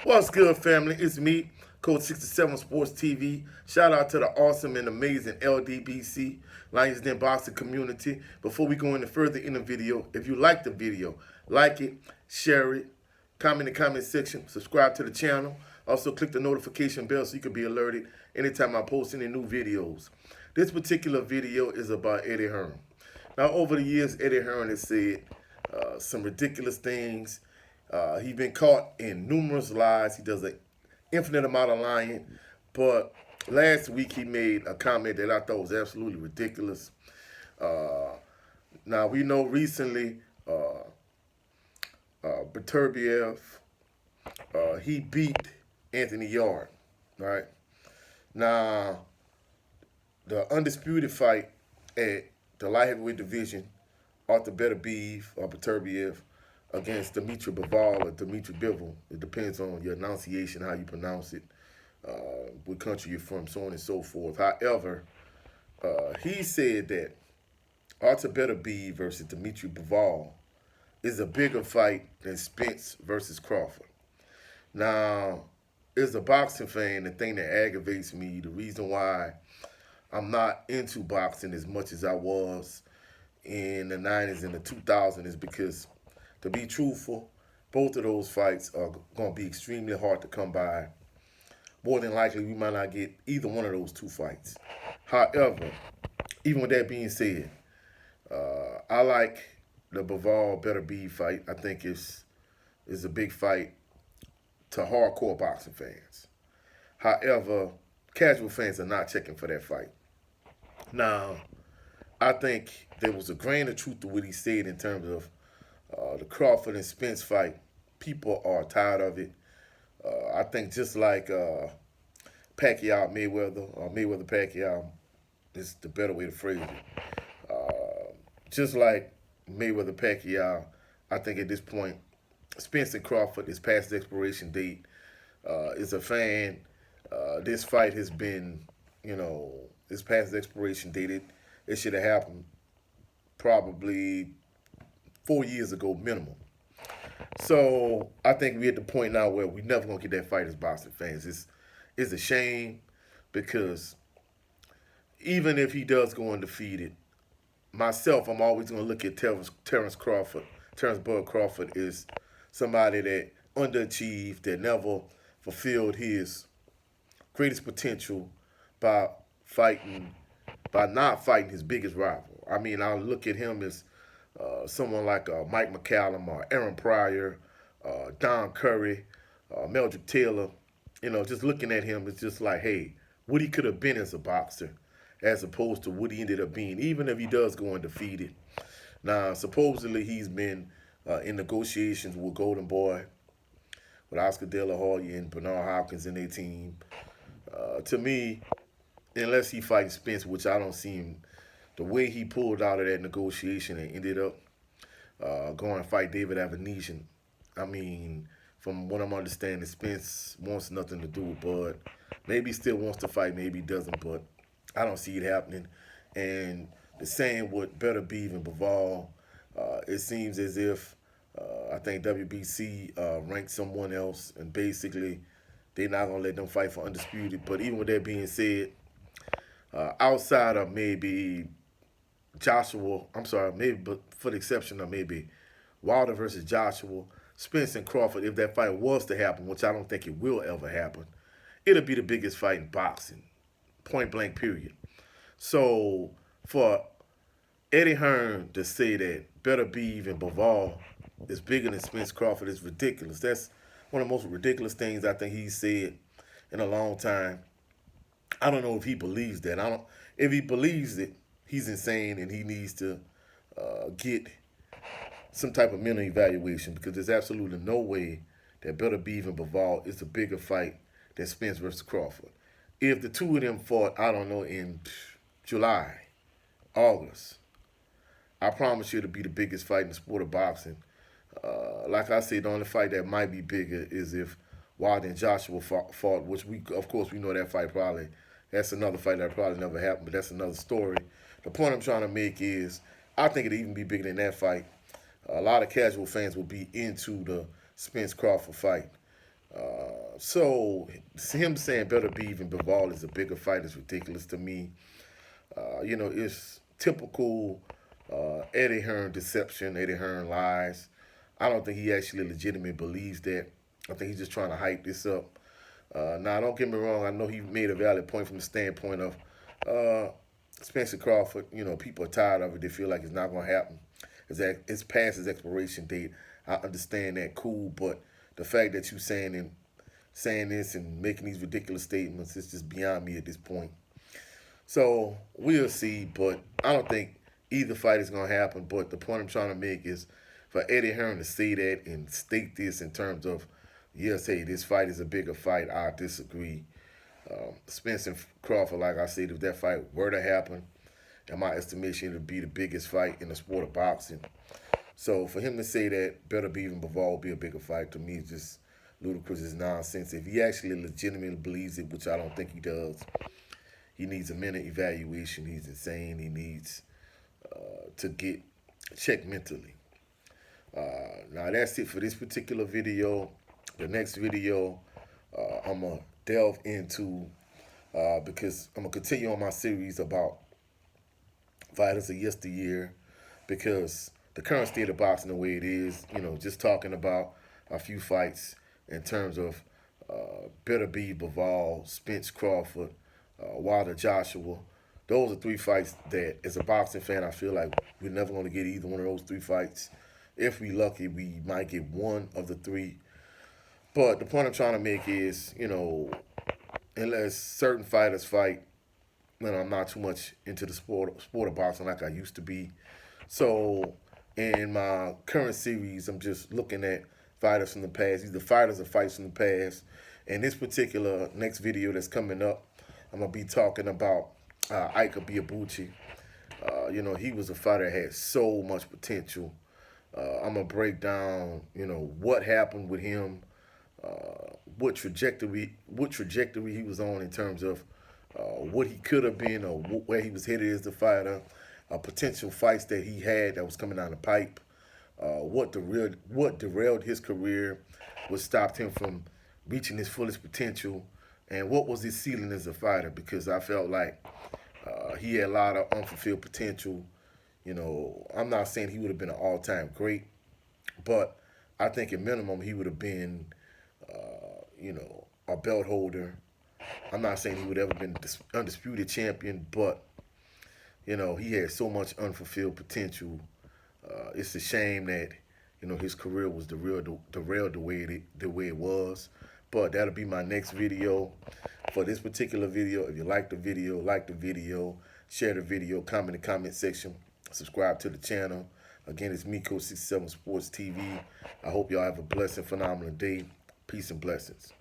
What's good, family? It's me, Coach 67 Sports TV. Shout out to the awesome and amazing LDBC, Lions Den Boxing community. Before we go any further in the video, if you like the video, like it, share it, comment in the comment section, subscribe to the channel. Also, click the notification bell so you can be alerted anytime I post any new videos. This particular video is about Eddie Hearn. Now, over the years, Eddie Hearn has said some ridiculous things. He's been caught in numerous lies. He does an infinite amount of lying. But last week he made a comment that I thought was absolutely ridiculous. Uh, Now we know recently Beterbiev he beat Anthony Yard. Right now, the undisputed fight at the light heavyweight division, Arthur Beterbiev or Beterbiev against Dimitri Bivol or Dimitri Bivol. It depends on your enunciation, how you pronounce it, what country you're from, so on and so forth. However, he said that Arthur Beterbiev versus Dimitri Bivol is a bigger fight than Spence versus Crawford. Now, as a boxing fan, the thing that aggravates me, the reason why I'm not into boxing as much as I was in the 90s and the 2000s is because, to be truthful, both of those fights are going to be extremely hard to come by. More than likely, we might not get either one of those two fights. However, even with that being said, I like the Bivol Beterbiev fight. I think it's a big fight to hardcore boxing fans. However, casual fans are not checking for that fight. Now, I think there was a grain of truth to what he said in terms of the Crawford and Spence fight. People are tired of it. I think just like Pacquiao Mayweather or Mayweather Pacquiao is the better way to phrase it. Just like Mayweather Pacquiao, I think at this point, Spence and Crawford is past the expiration date. As a fan, this fight has been, it's past the expiration date. It should have happened probably 4 years ago minimum. So I think we're at the point now where we're never gonna get that fight as boxing fans. It's a shame because even if he does go undefeated, myself, I'm always gonna look at Terrence Crawford. Terrence Bud Crawford is somebody that underachieved, that never fulfilled his greatest potential by fighting, by not fighting his biggest rival. I mean, I look at him as someone like Mike McCallum or Aaron Pryor, Don Curry, Meldrick Taylor. Just looking at him, it's just like, hey, what he could have been as a boxer, as opposed to what he ended up being, even if he does go undefeated. Now, supposedly he's been in negotiations with Golden Boy, with Oscar De La Hoya and Bernard Hopkins in their team. To me, unless he fights Spence, which I don't see him, the way he pulled out of that negotiation and ended up going to fight David Avenesian. I mean, from what I'm understanding, Spence wants nothing to do with Bud. Maybe he still wants to fight, maybe he doesn't, but I don't see it happening. And the same with Beterbiev and Bivol. It seems as if I think WBC ranked someone else, and basically they're not gonna let them fight for undisputed. But even with that being said, outside of maybe Joshua, I'm sorry, maybe, but for the exception of maybe Wilder versus Joshua, Spence and Crawford, if that fight was to happen, which I don't think it will ever happen, it'll be the biggest fight in boxing, point blank, period. So for Eddie Hearn to say that Beterbiev and Bivol is bigger than Spence Crawford is ridiculous. That's one of the most ridiculous things I think he's said in a long time. I don't know if he believes that. I don't. If he believes it, he's insane and he needs to get some type of mental evaluation because there's absolutely no way that Beterbiev and Bivol is a bigger fight than Spence versus Crawford. If the two of them fought, I don't know, in July, August, I promise you it'll be the biggest fight in the sport of boxing. Like I said, the only fight that might be bigger is if Wilder and Joshua fought, which of course, we know that fight probably, that's another fight that probably never happened, but that's another story. The point I'm trying to make is, I think it'll even be bigger than that fight. A lot of casual fans will be into the Spence Crawford fight. So him saying Beterbiev and Bivol is a bigger fight is ridiculous to me. It's typical Eddie Hearn deception, Eddie Hearn lies. I don't think he actually legitimately believes that. I think he's just trying to hype this up. Now, don't get me wrong. I know he made a valid point from the standpoint of Spence and Crawford. People are tired of it. They feel like it's not going to happen. It's past its expiration date. I understand that, cool. But the fact that you saying this and making these ridiculous statements is just beyond me at this point. So we'll see, but I don't think either fight is going to happen. But the point I'm trying to make is for Eddie Hearn to say that and state this in terms of, yes, hey, this fight is a bigger fight, I disagree. Spence and Crawford, like I said, if that fight were to happen, in my estimation, it would be the biggest fight in the sport of boxing. So for him to say that Beterbiev and Bivol will be a bigger fight, to me, is just ludicrous. It's nonsense. If he actually legitimately believes it, which I don't think he does, he needs a minute evaluation. He's insane. He needs to get checked mentally. Now that's it for this particular video. The next video, I'm going to delve into, because I'm going to continue on my series about fighters of yesteryear, because the current state of boxing the way it is, just talking about a few fights in terms of Beterbiev, Bivol, Spence, Crawford, Wilder, Joshua. Those are three fights that, as a boxing fan, I feel like we're never going to get either one of those three fights. If we're lucky, we might get one of the three. But the point I'm trying to make is, unless certain fighters fight, I'm not too much into the sport of boxing like I used to be. So in my current series, I'm just looking at fighters from the past, either fighters or fights from the past. In this particular next video that's coming up, I'm going to be talking about Ike Biabuchi. He was a fighter that had so much potential. I'm going to break down, what happened with him, what trajectory he was on in terms of what he could have been or where he was headed as a fighter, potential fights that he had that was coming down the pipe, what derailed his career, what stopped him from reaching his fullest potential, and what was his ceiling as a fighter, because I felt like he had a lot of unfulfilled potential. I'm not saying he would have been an all-time great, but I think at minimum he would have been, a belt holder. I'm not saying he would ever been undisputed champion, but he had so much unfulfilled potential. It's a shame that his career was derailed the way it was. But that'll be my next video. For this particular video, if you like the video, share the video, comment in the comment section, subscribe to the channel. Again, it's me, Coach 67 Sports TV. I hope y'all have a blessed and phenomenal day. Peace and blessings.